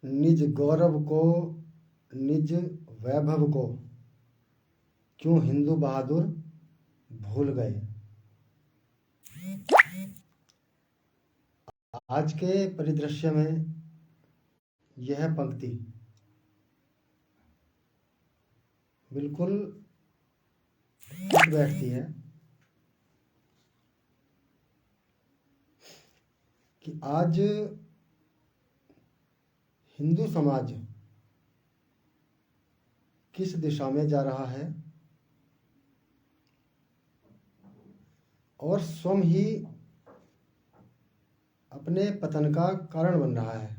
निज गौरव को, निज वैभव को क्यों हिंदू बहादुर भूल गए। आज के परिदृश्य में यह पंक्ति बिल्कुल फिट बैठती है कि आज हिंदू समाज किस दिशा में जा रहा है और स्वयं ही अपने पतन का कारण बन रहा है।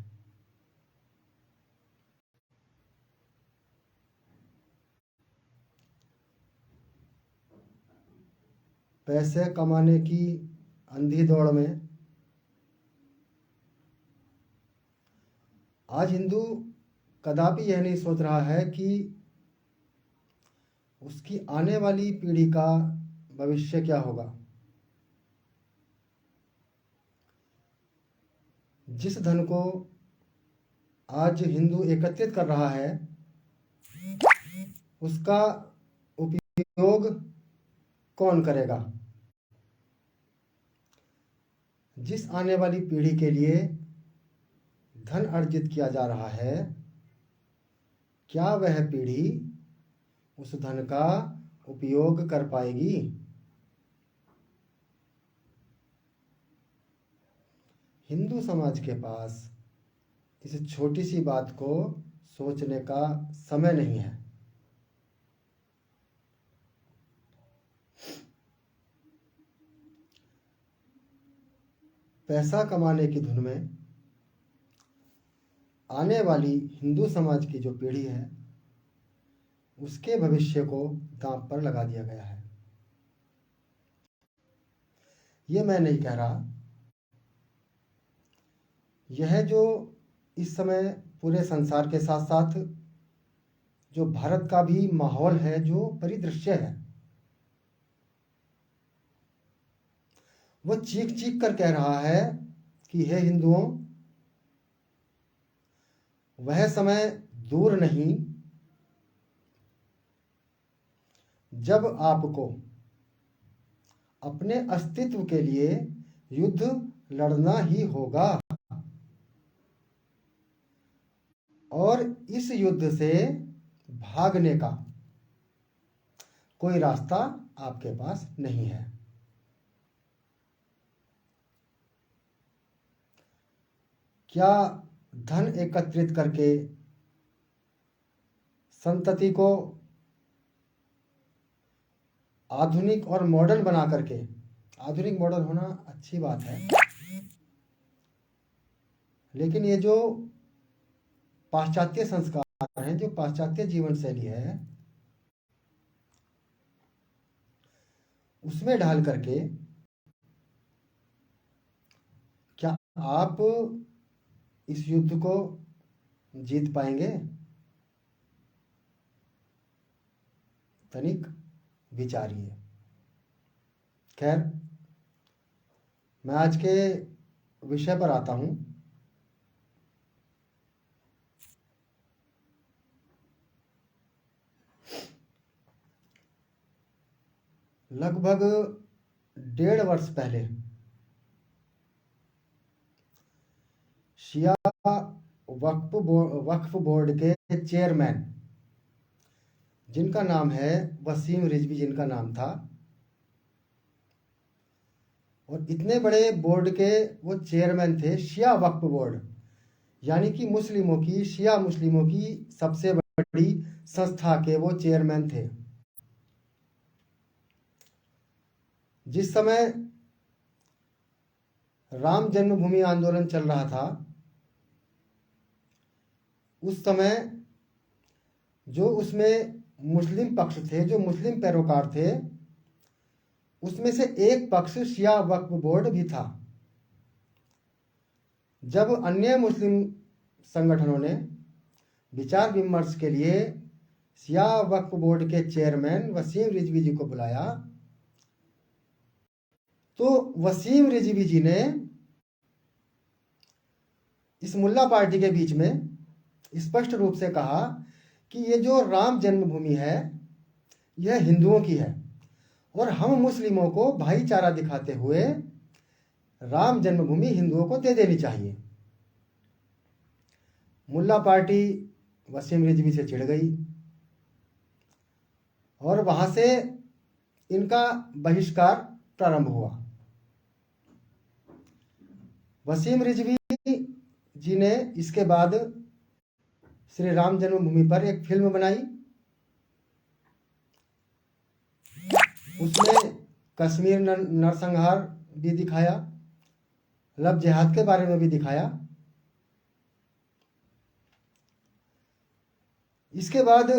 पैसे कमाने की अंधी दौड़ में आज हिंदू कदापि यह नहीं सोच रहा है कि उसकी आने वाली पीढ़ी का भविष्य क्या होगा। जिस धन को आज हिंदू एकत्रित कर रहा है उसका उपयोग कौन करेगा। जिस आने वाली पीढ़ी के लिए धन अर्जित किया जा रहा है, क्या वह पीढ़ी उस धन का उपयोग कर पाएगी। हिंदू समाज के पास इस छोटी सी बात को सोचने का समय नहीं है। पैसा कमाने की धुन में आने वाली हिंदू समाज की जो पीढ़ी है उसके भविष्य को दांव पर लगा दिया गया है। ये मैं नहीं कह रहा, यह जो इस समय पूरे संसार के साथ साथ जो भारत का भी माहौल है, जो परिदृश्य है, वो चीख चीख कर कह रहा है कि हे हिंदुओं, वह समय दूर नहीं जब आपको अपने अस्तित्व के लिए युद्ध लड़ना ही होगा और इस युद्ध से भागने का कोई रास्ता आपके पास नहीं है। क्या धन एकत्रित करके संतति को आधुनिक और मॉडर्न बना करके, आधुनिक मॉडर्न होना अच्छी बात है, लेकिन ये जो पाश्चात्य संस्कार हैं, जो पाश्चात्य जीवन शैली है, उसमें ढाल करके क्या आप इस युद्ध को जीत पाएंगे। तनिक विचारिए। खैर, मैं आज के विषय पर आता हूं। लगभग 1.5 वर्ष पहले शिया वक्फ बोर्ड के चेयरमैन, जिनका नाम है वसीम रिजवी, जिनका नाम था, और इतने बड़े बोर्ड के वो चेयरमैन थे, शिया वक्फ बोर्ड, यानी कि मुस्लिमों की, शिया मुस्लिमों की सबसे बड़ी संस्था के वो चेयरमैन थे। जिस समय राम जन्मभूमि आंदोलन चल रहा था, उस समय जो उसमें मुस्लिम पक्ष थे, जो मुस्लिम पैरोकार थे, उसमें से एक पक्ष शिया वक्फ बोर्ड भी था। जब अन्य मुस्लिम संगठनों ने विचार विमर्श के लिए शिया वक्फ बोर्ड के चेयरमैन वसीम रिजवी जी को बुलाया, तो वसीम रिजवी जी ने इस मुल्ला पार्टी के बीच में स्पष्ट रूप से कहा कि ये जो राम जन्मभूमि है यह हिंदुओं की है और हम मुस्लिमों को भाईचारा दिखाते हुए राम जन्मभूमि हिंदुओं को दे देनी चाहिए। मुल्ला पार्टी वसीम रिजवी से चिढ़ गई और वहां से इनका बहिष्कार प्रारंभ हुआ। वसीम रिजवी जी ने इसके बाद श्री राम जन्मभूमि पर एक फिल्म बनाई। उसमें कश्मीर नरसंहार भी दिखाया, लव जिहाद के बारे में भी दिखाया। इसके बाद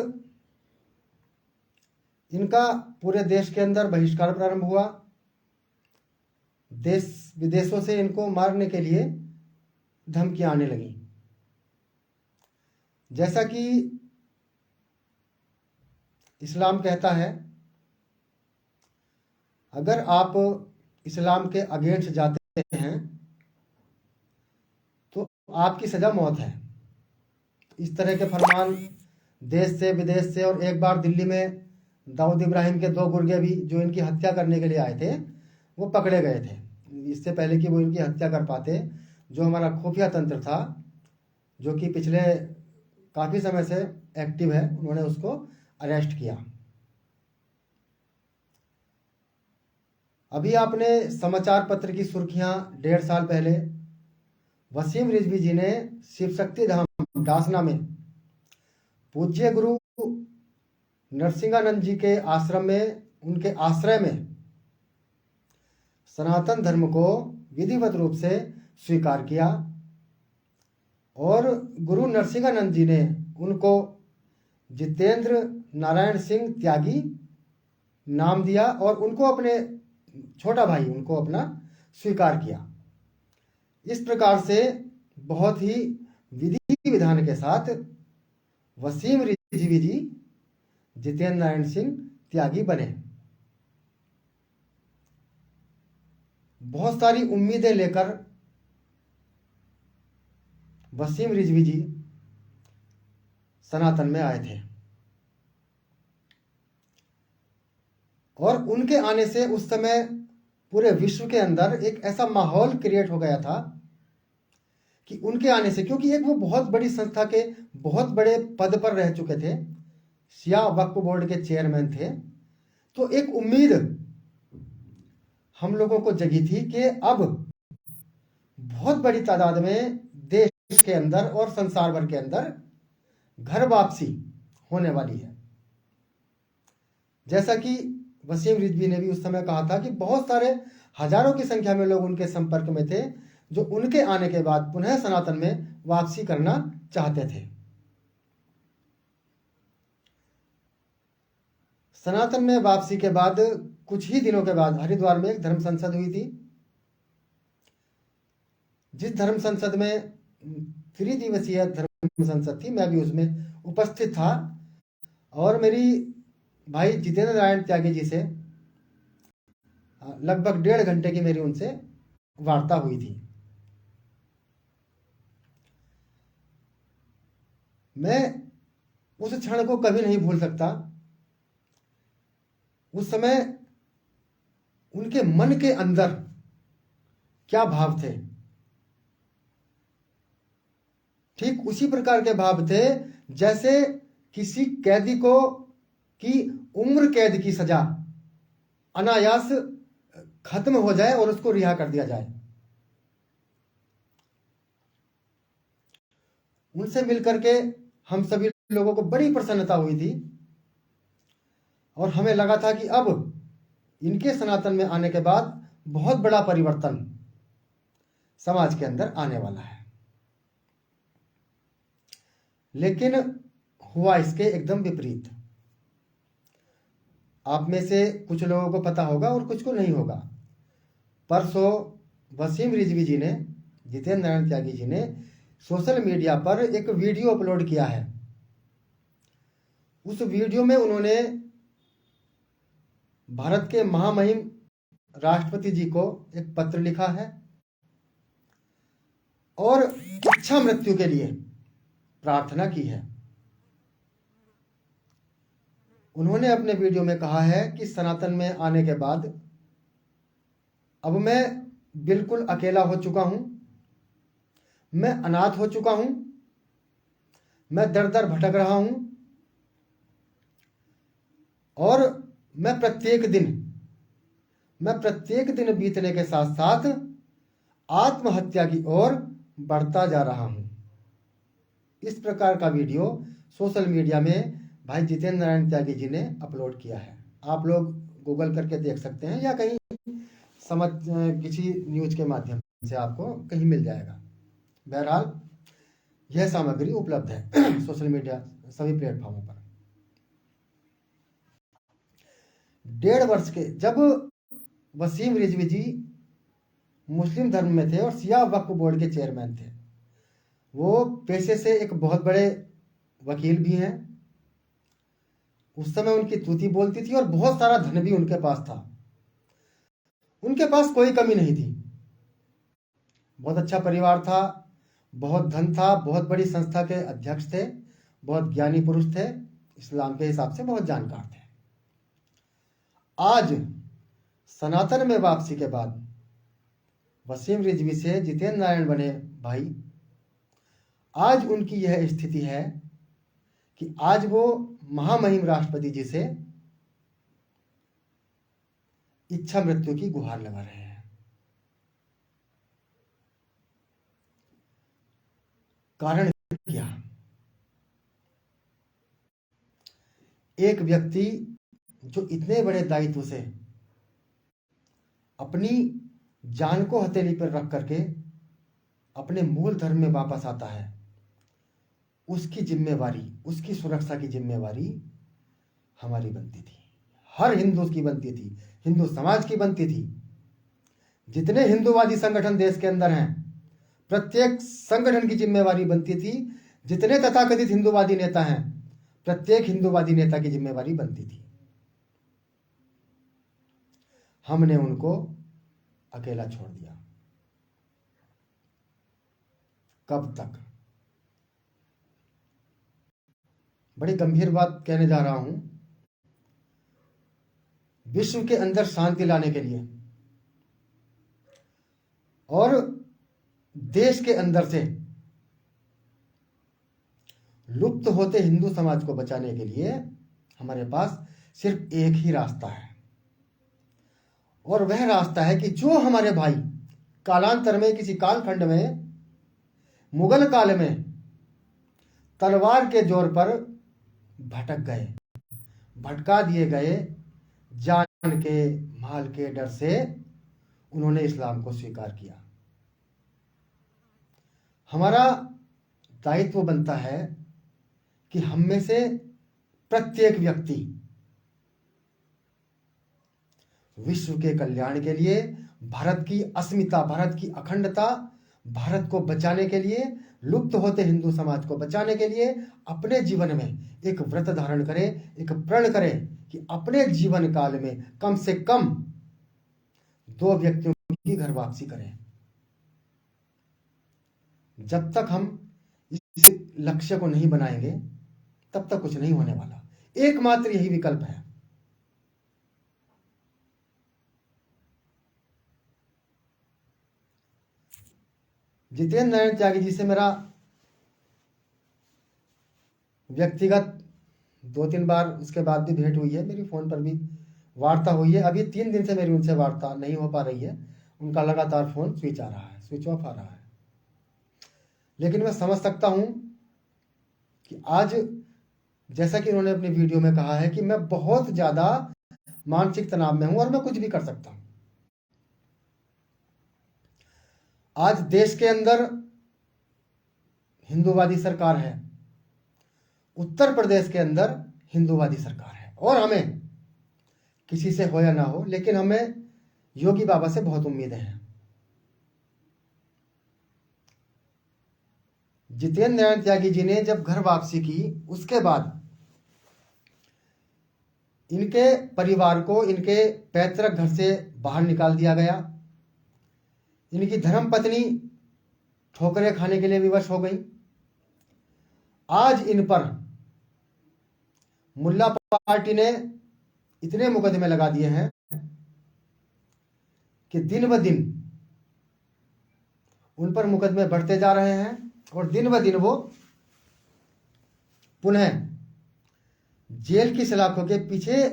इनका पूरे देश के अंदर बहिष्कार प्रारंभ हुआ। देश विदेशों से इनको मारने के लिए धमकियां आने लगी। जैसा कि इस्लाम कहता है, अगर आप इस्लाम के अगेंस्ट जाते हैं तो आपकी सजा मौत है। इस तरह के फरमान देश से विदेश से, और एक बार दिल्ली में दाऊद इब्राहिम के 2 गुर्गे भी जो इनकी हत्या करने के लिए आए थे वो पकड़े गए थे। इससे पहले कि वो इनकी हत्या कर पाते, जो हमारा खुफिया तंत्र था जो कि पिछले काफ़ी समय से एक्टिव है, उन्होंने उसको अरेस्ट किया। अभी आपने समाचार पत्र की सुर्खियां 1.5 साल पहले वसीम रिजवी जी ने शिव शक्ति धाम डासना में पूज्य गुरु नरसिंहानंद जी के आश्रम में, उनके आश्रय में सनातन धर्म को विधिवत रूप से स्वीकार किया और गुरु नरसिंहानंद जी ने उनको जितेंद्र नारायण सिंह त्यागी नाम दिया और उनको अपने छोटा भाई उनको अपना स्वीकार किया। इस प्रकार से बहुत ही विधि विधान के साथ वसीम रिजवी जी जितेंद्र नारायण सिंह त्यागी बने। बहुत सारी उम्मीदें लेकर वसीम रिजवी जी सनातन में आए थे और उनके आने से उस समय पूरे विश्व के अंदर एक ऐसा माहौल क्रिएट हो गया था कि उनके आने से, क्योंकि एक वो बहुत बड़ी संस्था के बहुत बड़े पद पर रह चुके थे, शिया वक्फ बोर्ड के चेयरमैन थे, तो एक उम्मीद हम लोगों को जगी थी कि अब बहुत बड़ी तादाद में देश के अंदर और संसार भर के अंदर घर वापसी होने वाली है। जैसा कि वसीम रिजवी ने भी उस समय कहा था कि बहुत सारे हजारों की संख्या में लोग उनके संपर्क में थे जो उनके आने के बाद पुनः सनातन में वापसी करना चाहते थे। सनातन में वापसी के बाद कुछ ही दिनों के बाद हरिद्वार में एक धर्म संसद हुई थी, जिस धर्म संसद में 3 दिवसीय धर्म संसद थी। मैं भी उसमें उपस्थित था और मेरी भाई जितेंद्र नारायण त्यागी जी से लगभग 1.5 घंटे की मेरी उनसे वार्ता हुई थी। मैं उस क्षण को कभी नहीं भूल सकता। उस समय उनके मन के अंदर क्या भाव थे, ठीक उसी प्रकार के भाव थे जैसे किसी कैदी को की उम्र कैद की सजा अनायास खत्म हो जाए और उसको रिहा कर दिया जाए। उनसे मिलकर के हम सभी लोगों को बड़ी प्रसन्नता हुई थी और हमें लगा था कि अब इनके सनातन में आने के बाद बहुत बड़ा परिवर्तन समाज के अंदर आने वाला है। लेकिन हुआ इसके एकदम विपरीत। आप में से कुछ लोगों को पता होगा और कुछ को नहीं होगा। परसों वसीम रिजवी जी ने, जितेंद्र नारायण त्यागी जी ने सोशल मीडिया पर एक वीडियो अपलोड किया है। उस वीडियो में उन्होंने भारत के महामहिम राष्ट्रपति जी को एक पत्र लिखा है और इच्छा मृत्यु के लिए प्रार्थना की है। उन्होंने अपने वीडियो में कहा है कि सनातन में आने के बाद अब मैं बिल्कुल अकेला हो चुका हूं, मैं अनाथ हो चुका हूं, मैं दर दर भटक रहा हूं और मैं प्रत्येक दिन बीतने के साथ साथ आत्महत्या की ओर बढ़ता जा रहा हूं। इस प्रकार का वीडियो सोशल मीडिया में भाई जितेंद्र नारायण त्यागी जी ने अपलोड किया है। आप लोग गूगल करके देख सकते हैं या कहीं किसी न्यूज के माध्यम से आपको कहीं मिल जाएगा। बहरहाल यह सामग्री उपलब्ध है सोशल मीडिया सभी प्लेटफॉर्मों पर। 1.5 वर्ष के जब वसीम रिजवी जी मुस्लिम धर्म में थे और सिया वक्फ बोर्ड के चेयरमैन थे, वो पेशे से एक बहुत बड़े वकील भी हैं। उस समय उनकी तूती बोलती थी और बहुत सारा धन भी उनके पास था। उनके पास कोई कमी नहीं थी, बहुत अच्छा परिवार था, बहुत धन था, बहुत बड़ी संस्था के अध्यक्ष थे, बहुत ज्ञानी पुरुष थे, इस्लाम के हिसाब से बहुत जानकार थे। आज सनातन में वापसी के बाद वसीम रिजवी से जितेंद्र नारायण बने भाई, आज उनकी यह स्थिति है कि आज वो महामहिम राष्ट्रपति जी से इच्छा मृत्यु की गुहार लगा रहे हैं। कारण क्या? एक व्यक्ति जो इतने बड़े दायित्व से अपनी जान को हथेली पर रख करके अपने मूल धर्म में वापस आता है, उसकी जिम्मेवारी, उसकी सुरक्षा की जिम्मेवारी हमारी बनती थी, हर हिंदू की बनती थी, हिंदू समाज की बनती थी। जितने हिंदूवादी संगठन देश के अंदर हैं, प्रत्येक संगठन की जिम्मेवारी बनती थी। जितने तथाकथित हिंदूवादी नेता हैं, प्रत्येक हिंदूवादी नेता की जिम्मेवारी बनती थी। हमने उनको अकेला छोड़ दिया। कब तक? बड़ी गंभीर बात कहने जा रहा हूं। विश्व के अंदर शांति लाने के लिए और देश के अंदर से लुप्त होते हिंदू समाज को बचाने के लिए हमारे पास सिर्फ एक ही रास्ता है, और वह रास्ता है कि जो हमारे भाई कालांतर में किसी कालखंड में मुगल काल में तलवार के जोर पर भटक गए, भटका दिए गए, जान के माल के डर से उन्होंने इस्लाम को स्वीकार किया। हमारा दायित्व बनता है कि हम में से प्रत्येक व्यक्ति विश्व के कल्याण के लिए, भारत की अस्मिता, भारत की अखंडता, भारत को बचाने के लिए, लुप्त होते हिंदू समाज को बचाने के लिए अपने जीवन में एक व्रत धारण करें, एक प्रण करें कि अपने जीवन काल में कम से कम 2 व्यक्तियों की घर वापसी करें। जब तक हम इस लक्ष्य को नहीं बनाएंगे तब तक कुछ नहीं होने वाला। एकमात्र यही विकल्प है। जितेंद्र नारायण त्यागी जी से मेरा व्यक्तिगत 2-3 बार उसके बाद भी भेंट हुई है, मेरी फोन पर भी वार्ता हुई है। अभी 3 दिन से मेरी उनसे वार्ता नहीं हो पा रही है, उनका लगातार फोन स्विच ऑफ आ रहा है। लेकिन मैं समझ सकता हूं कि आज, जैसा कि उन्होंने अपनी वीडियो में कहा है कि मैं बहुत ज्यादा मानसिक तनाव में हूं और मैं कुछ भी कर सकता हूं। आज देश के अंदर हिंदूवादी सरकार है, उत्तर प्रदेश के अंदर हिंदूवादी सरकार है, और हमें किसी से हो या ना हो, लेकिन हमें योगी बाबा से बहुत उम्मीदें हैं। जितेंद्र नारायण त्यागी जी ने जब घर वापसी की, उसके बाद इनके परिवार को इनके पैतृक घर से बाहर निकाल दिया गया। इनकी धर्मपत्नी ठोकरें खाने के लिए विवश हो गई। आज इन पर मुल्ला पार्टी ने इतने मुकदमे लगा दिए हैं कि दिन ब दिन उन पर मुकदमे बढ़ते जा रहे हैं और दिन ब दिन वो पुनः जेल की सलाखों के पीछे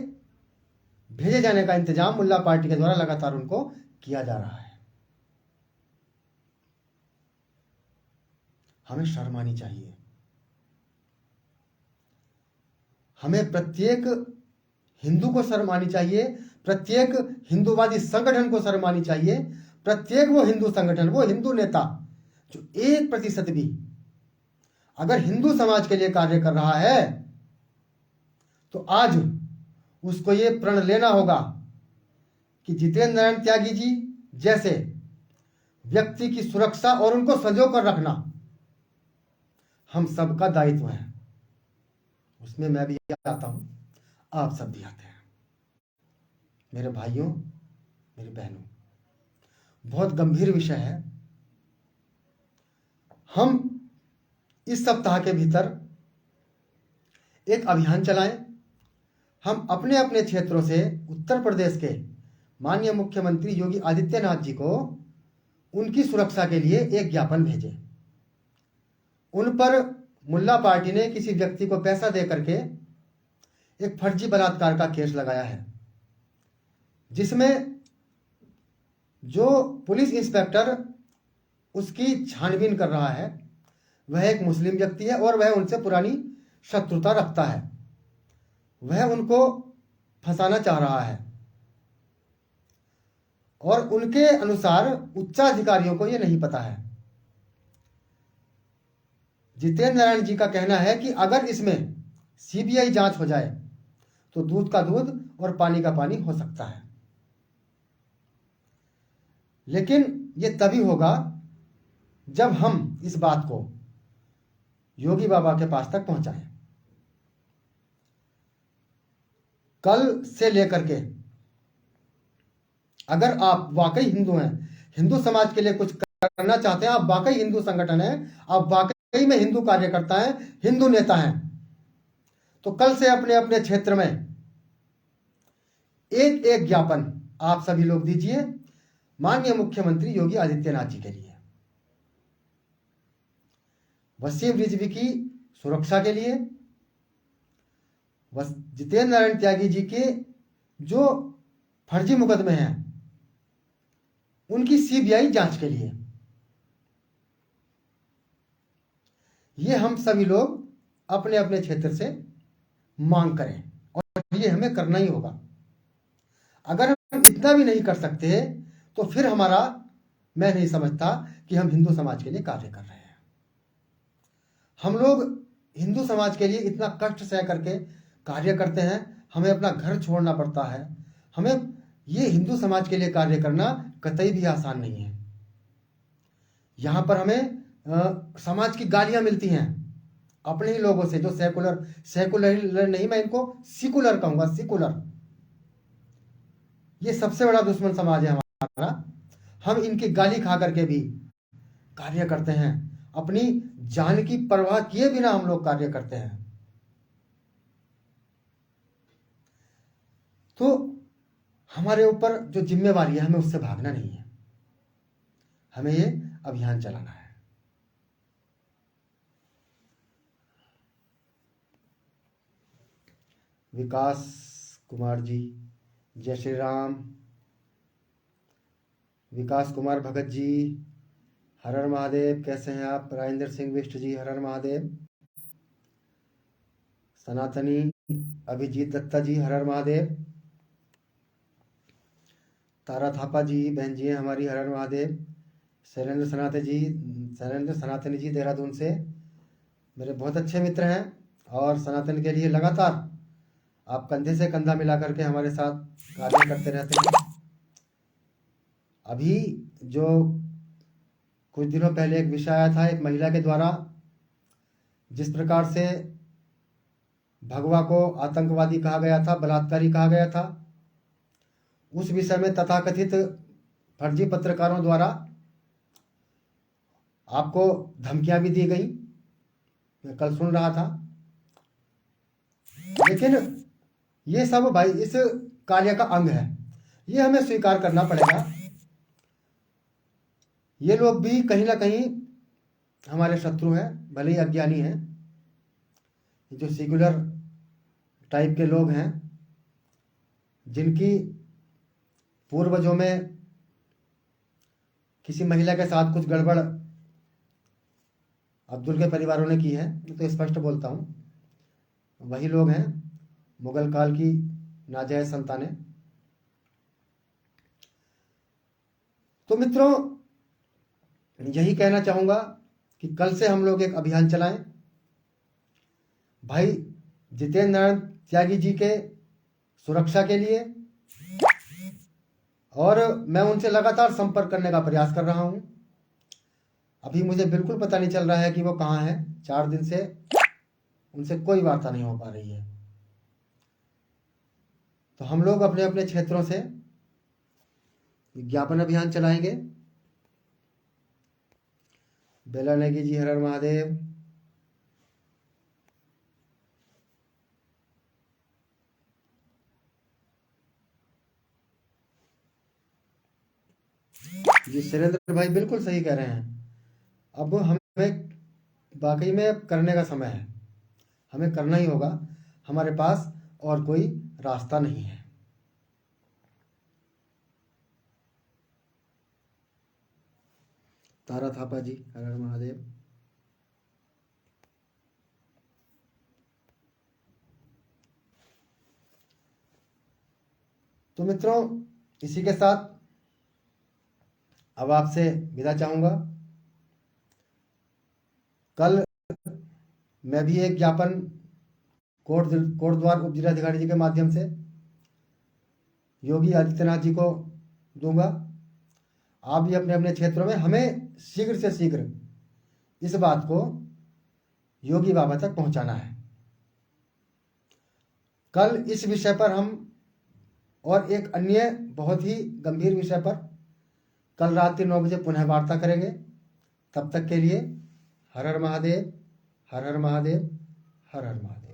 भेजे जाने का इंतजाम मुल्ला पार्टी के द्वारा लगातार उनको किया जा रहा है। हमें शर्म आनी चाहिए। हमें प्रत्येक हिंदू को शर्म आनी चाहिए, प्रत्येक हिंदूवादी संगठन को शर्म आनी चाहिए, प्रत्येक वो हिंदू संगठन, वो हिंदू नेता जो 1% भी अगर हिंदू समाज के लिए कार्य कर रहा है तो आज उसको ये प्रण लेना होगा कि जितेंद्र नारायण त्यागी जी जैसे व्यक्ति की सुरक्षा और उनको संजो कर रखना हम सबका दायित्व है। उसमें मैं भी आता हूं, आप सब भी आते हैं। मेरे भाइयों, मेरी बहनों, बहुत गंभीर विषय है। हम इस सप्ताह के भीतर एक अभियान चलाएं। हम अपने अपने क्षेत्रों से उत्तर प्रदेश के माननीय मुख्यमंत्री योगी आदित्यनाथ जी को उनकी सुरक्षा के लिए एक ज्ञापन भेजें। उन पर मुल्ला पार्टी ने किसी व्यक्ति को पैसा दे करके एक फर्जी बलात्कार का केस लगाया है, जिसमें जो पुलिस इंस्पेक्टर उसकी छानबीन कर रहा है वह एक मुस्लिम व्यक्ति है और वह उनसे पुरानी शत्रुता रखता है। वह उनको फंसाना चाह रहा है और उनके अनुसार उच्चाधिकारियों को यह नहीं पता है। जितेंद्र नारायण जी का कहना है कि अगर इसमें सीबीआई जांच हो जाए तो दूध का दूध और पानी का पानी हो सकता है, लेकिन ये तभी होगा जब हम इस बात को योगी बाबा के पास तक पहुंचाएं। कल से लेकर के अगर आप वाकई हिंदू हैं, हिंदू समाज के लिए कुछ करना चाहते हैं, आप वाकई हिंदू संगठन हैं, आप वाकई में हिंदू कार्यकर्ता हैं, हिंदू नेता हैं, तो कल से अपने अपने क्षेत्र में एक एक ज्ञापन आप सभी लोग दीजिए माननीय मुख्यमंत्री योगी आदित्यनाथ जी के लिए, वसीम रिजवी की सुरक्षा के लिए, जितेंद्र नारायण त्यागी जी के जो फर्जी मुकदमे हैं उनकी सीबीआई जांच के लिए। ये हम सभी लोग अपने अपने क्षेत्र से मांग करें और ये हमें करना ही होगा। अगर हम इतना भी नहीं कर सकते तो फिर हमारा, मैं नहीं समझता कि हम हिंदू समाज के लिए कार्य कर रहे हैं। हम लोग हिंदू समाज के लिए इतना कष्ट सह करके कार्य करते हैं, हमें अपना घर छोड़ना पड़ता है। हमें ये हिंदू समाज के लिए कार्य करना कतई भी आसान नहीं है। यहाँ पर हमें समाज की गालियां मिलती हैं अपने ही लोगों से जो सेकुलर नहीं, मैं इनको सिकुलर कहूंगा, सिकुलर। ये सबसे बड़ा दुश्मन समाज है हमारा। हम इनकी गाली खा करके भी कार्य करते हैं, अपनी जान की परवाह किए बिना हम लोग कार्य करते हैं। तो हमारे ऊपर जो जिम्मेवारी है हमें उससे भागना नहीं है, हमें ये अभियान चलाना है। विकास कुमार जी, जय श्री राम। विकास कुमार भगत जी, हर हर महादेव, कैसे हैं आप? राजेंद्र सिंह बिष्ट जी, हर हर महादेव। सनातनी अभिजीत दत्ता जी, हर हर महादेव। तारा थापा जी, बहन जी हैं हमारी, हर हर महादेव। शैलेंद्र सनातनी जी देहरादून से मेरे बहुत अच्छे मित्र हैं और सनातन के लिए लगातार आप कंधे से कंधा मिला करके हमारे साथ कार्य करते रहते हैं। अभी जो कुछ दिनों पहले एक विषय आया था एक महिला के द्वारा, जिस प्रकार से भगवा को आतंकवादी कहा गया था, बलात्कारी कहा गया था, उस विषय में तथाकथित फर्जी पत्रकारों द्वारा आपको धमकियां भी दी गई। मैं कल सुन रहा था। लेकिन ये सब भाई इस कार्य का अंग है, ये हमें स्वीकार करना पड़ेगा। ये लोग भी कहीं ना कहीं हमारे शत्रु हैं, भले ही अज्ञानी हैं। जो सेक्युलर टाइप के लोग हैं, जिनकी पूर्वजों में किसी महिला के साथ कुछ गड़बड़ अब्दुल के परिवारों ने की है, मैं तो स्पष्ट बोलता हूँ, वही लोग हैं मुगल काल की नाजायज संतानें। तो मित्रों, यही कहना चाहूँगा कि कल से हम लोग एक अभियान चलाएं। भाई जितेंद्र नारायण त्यागी जी के सुरक्षा के लिए, और मैं उनसे लगातार संपर्क करने का प्रयास कर रहा हूँ। अभी मुझे बिल्कुल पता नहीं चल रहा है कि वो कहाँ हैं। 4 दिन से उनसे कोई वार्ता नहीं हो पा रही है। तो हम लोग अपने अपने क्षेत्रों से विज्ञापन अभियान चलाएंगे। बेला नेगी जी, हर हर महादेव। जी सुरेंद्र भाई बिल्कुल सही कह रहे हैं। अब हमें वाकई में करने का समय है, हमें करना ही होगा। हमारे पास और कोई रास्ता नहीं है। तारा थापा जी, हर हर महादेव। तो मित्रों, इसी के साथ अब आपसे विदा चाहूंगा। कल मैं भी एक ज्ञापन कोटद्वार उप जिलाधिकारी जी के माध्यम से योगी आदित्यनाथ जी को दूंगा। आप भी अपने अपने क्षेत्रों में, हमें शीघ्र से शीघ्र इस बात को योगी बाबा तक पहुंचाना है। कल इस विषय पर हम और एक अन्य बहुत ही गंभीर विषय पर कल रात्रि 9 बजे पुनः वार्ता करेंगे। तब तक के लिए हर हर महादेव, हर हर महादेव, हर हर महादेव।